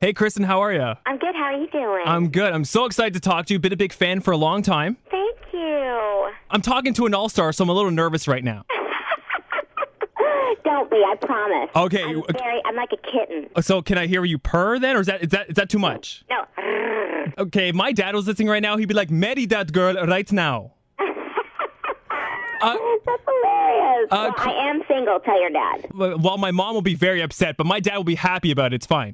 Hey, Kristin, how are you? I'm good. How are you doing? I'm good. I'm so excited to talk to you. Been a big fan for a long time. Thank you. I'm talking to an all-star, so I'm a little nervous right now. Don't be, I promise. Okay. I'm like a kitten. So can I hear you purr then, or is that too much? No. Okay, if my dad was listening right now, he'd be like, marry that girl right now. That's hilarious. Well, I am single, tell your dad. Well, my mom will be very upset, but my dad will be happy about it. It's fine.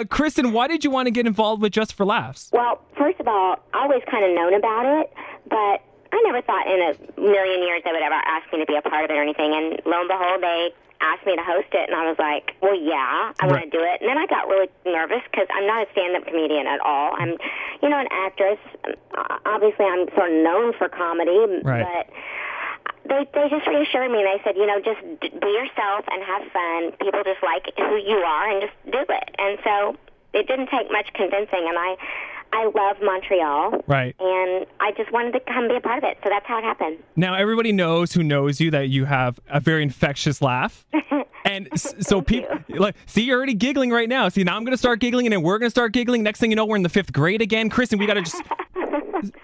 Kristin, why did you want to get involved with Just For Laughs? Well, first of all, I always kind of known about it, but I never thought in a million years they would ever ask me to be a part of it or anything. And lo and behold, they asked me to host it, and I was like, well, yeah, I want to do it. And then I got really nervous because I'm not a stand-up comedian at all. I'm, an actress. Obviously, I'm sort of known for comedy, but they just reassured me. They said, just be yourself and have fun. People just like who you are, and just do it. And so it didn't take much convincing, and I love Montreal, and I just wanted to come be a part of it, so that's how it happened. Now, everybody knows who knows you that you have a very infectious laugh. And so people, see, you're already giggling right now. See, now I'm going to start giggling, and then we're going to start giggling. Next thing you know, we're in the 5th grade again. Kristin, we got to just...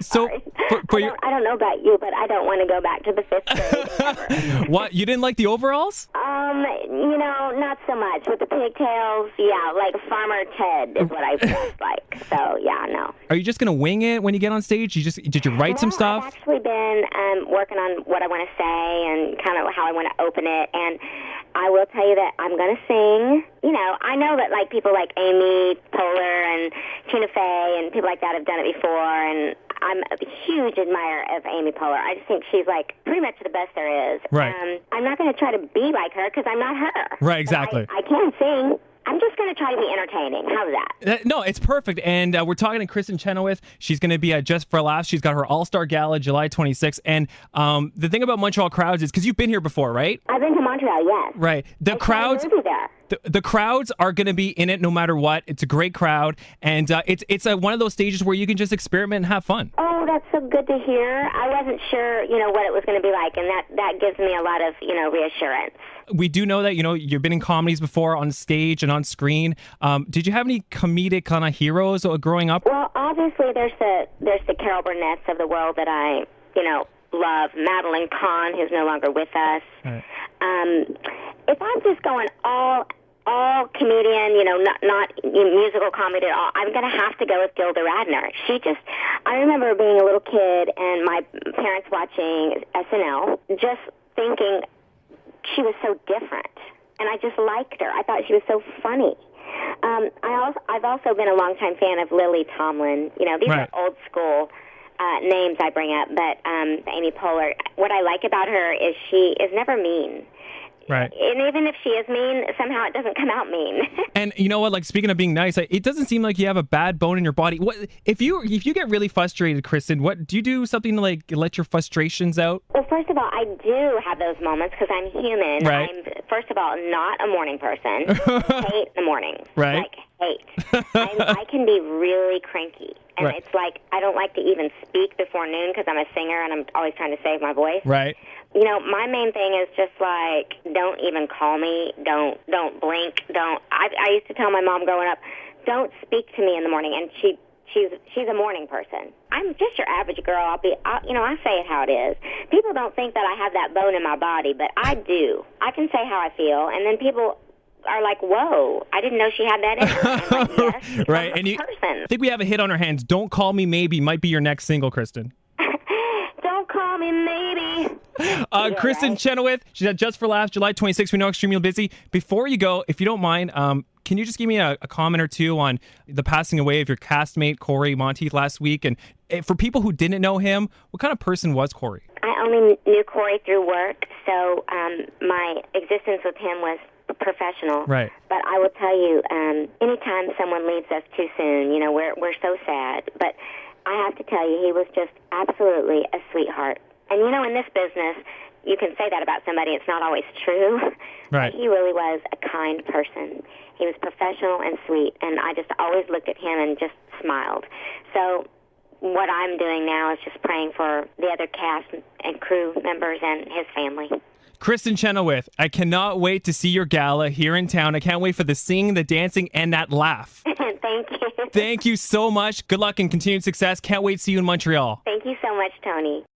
So, I don't know about you, but I don't want to go back to the 5th grade. What? You didn't like the overalls? Not so much. With the pigtails, like Farmer Ted is what I dressed like. So, no. Are you just going to wing it when you get on stage? Did you write some stuff? I've actually been working on what I want to say and kind of how I want to open it. And I will tell you that I'm going to sing. I know that like people like Amy Poehler and Tina Fey and people like that have done it before, and I'm a huge admirer of Amy Poehler. I just think she's like pretty much the best there is. Right. I'm not going to try to be like her because I'm not her. Right, exactly. I can sing. I'm just going to try to be entertaining. How's that? No, it's perfect. And we're talking to Kristin Chenoweth. She's going to be at Just For Laughs. She's got her All-Star Gala July 26th. And the thing about Montreal crowds is, because you've been here before, right? I've been to Montreal, yes. Right. The crowds... The crowds are going to be in it no matter what. It's a great crowd, and it's one of those stages where you can just experiment and have fun. Oh, that's so good to hear. I wasn't sure, what it was going to be like, and that gives me a lot of, reassurance. We do know that, you've been in comedies before on stage and on screen. Did you have any comedic kind of heroes growing up? Well, obviously there's the Carol Burnett's of the world that I, love. Madeline Kahn, who's no longer with us. Right. If I'm just going all comedian, not musical comedy at all, I'm going to have to go with Gilda Radner. I remember being a little kid and my parents watching SNL, just thinking she was so different, and I just liked her. I thought she was so funny. I've also been a longtime fan of Lily Tomlin. These are old school names I bring up, but Amy Poehler, what I like about her is she is never mean. Right. And even if she is mean, somehow it doesn't come out mean. And you know what? Like, speaking of being nice, it doesn't seem like you have a bad bone in your body. What if you get really frustrated, Kristin? What do you do? Something to like let your frustrations out? Well, first of all, I do have those moments because I'm human. Right. I'm first of all not a morning person. Hate the mornings. Right. Like hate. I can be really cranky. And it's like I don't like to even speak before noon because I'm a singer and I'm always trying to save my voice. Right. My main thing is just like, don't even call me. Don't blink. I used to tell my mom growing up, don't speak to me in the morning. And she's a morning person. I'm just your average girl. I say it how it is. People don't think that I have that bone in my body, but I do. I can say how I feel, and then people are like, whoa, I didn't know she had that in her. I'm like, yes, right. And I think we have a hit on our hands. Don't Call Me Maybe might be your next single, Kristin. Don't call me maybe. Kristin Chenoweth, she's at Just For Laughs, July 26th. We know extremely busy. Before you go, if you don't mind, can you just give me a comment or two on the passing away of your castmate, Cory Monteith, last week? And for people who didn't know him, what kind of person was Cory? I only knew Cory through work, so my existence with him was professional. Right. But I will tell you, anytime someone leaves us too soon, we're so sad. But I have to tell you, he was just absolutely a sweetheart. And, in this business, you can say that about somebody. It's not always true. Right. But he really was a kind person. He was professional and sweet, and I just always looked at him and just smiled. So what I'm doing now is just praying for the other cast and crew members and his family. Kristin Chenoweth, I cannot wait to see your gala here in town. I can't wait for the singing, the dancing, and that laugh. Thank you. Thank you so much. Good luck and continued success. Can't wait to see you in Montreal. Thank you so much, Tony.